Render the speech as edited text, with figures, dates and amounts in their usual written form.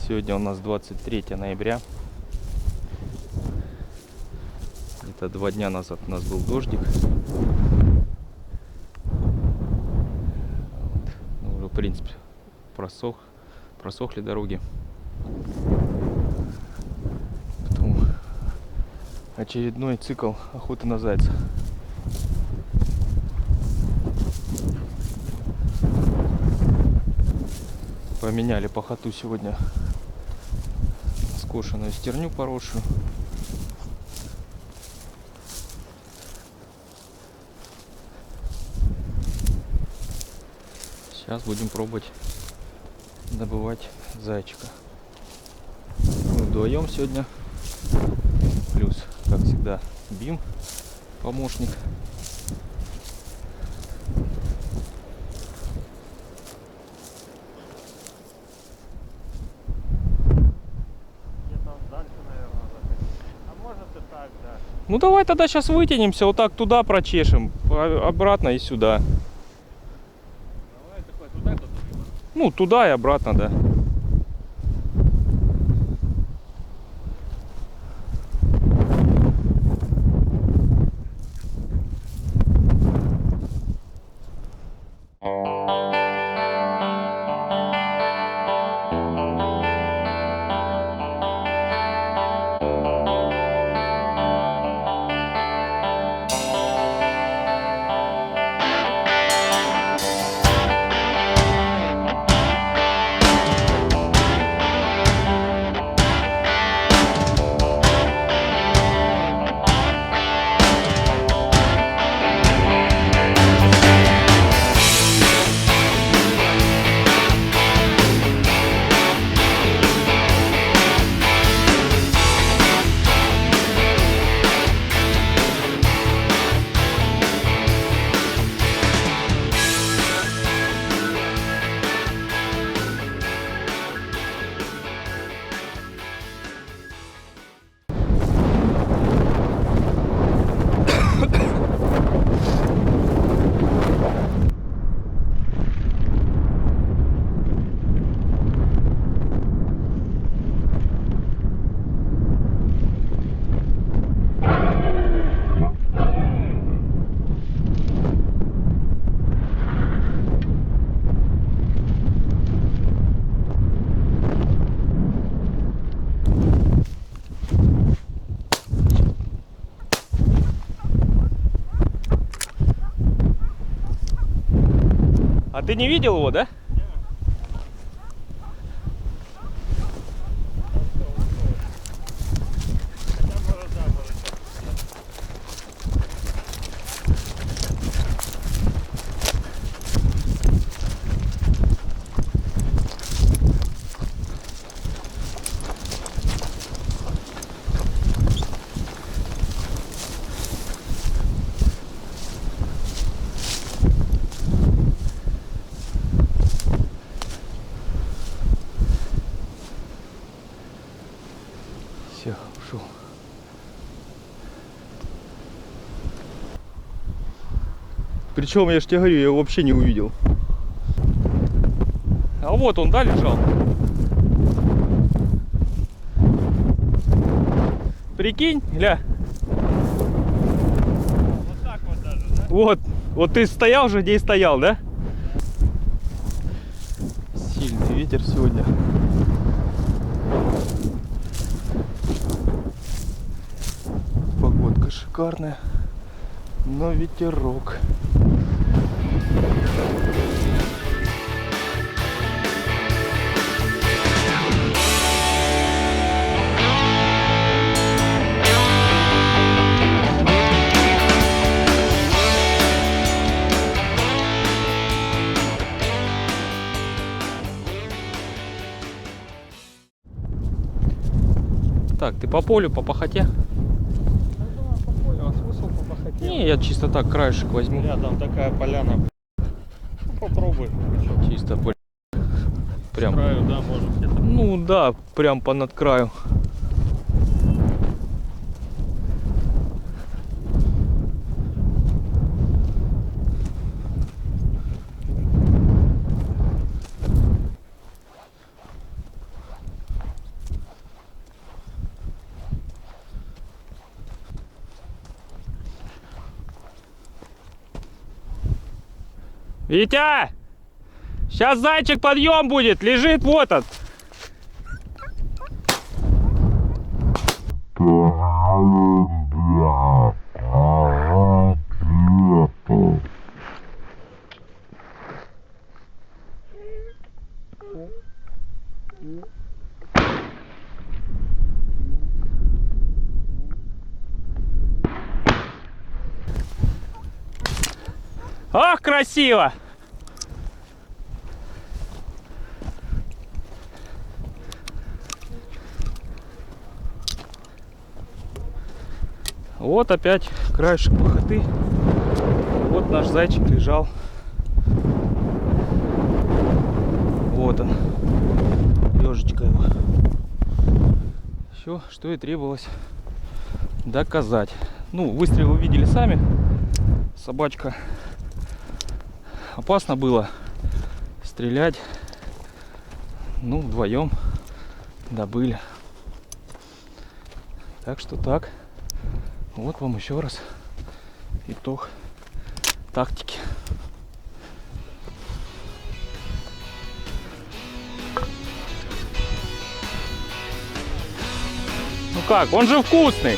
Сегодня у нас 23 ноября. Где-то 2 дня назад у нас был дождик. Вот. Ну, уже в принципе просохли дороги. Потом очередной цикл охоты на зайца. Поменяли пахоту сегодня. Скошенную стерню поросшую. Сейчас будем пробовать добывать зайчика. Мы вдвоем сегодня. Плюс, как всегда, Бим, помощник. Ну давай тогда сейчас вытянемся, вот так туда прочешем, обратно и сюда. Давай такой туда, туда. Ну туда и обратно, да. А ты не видел его, да? Все, ушел. Причем, я же тебе говорю, я его вообще не увидел. А вот он, да, лежал? Прикинь, гля. Вот так вот даже, да? Вот ты стоял же, где и стоял, да? Сильный ветер сегодня. Погодка шикарная, но ветерок. Так, ты по полю, по пахоте? Не, я чисто так краешек возьму. Рядом такая поляна. Ну, попробуй. Чисто прям. С краю, да, может где-то. Ну да, прям по над краю. Витя! Сейчас зайчик подъем будет, лежит вот он. Ах, красиво! Вот опять краешек пахоты. Вот наш зайчик лежал. Вот он. Лежечка его. Все, что и требовалось доказать. Ну, выстрел вы видели сами. Собачка. Опасно было стрелять. Ну, вдвоем добыли. Так что так. Вот вам еще раз итог тактики. Ну как, он же вкусный.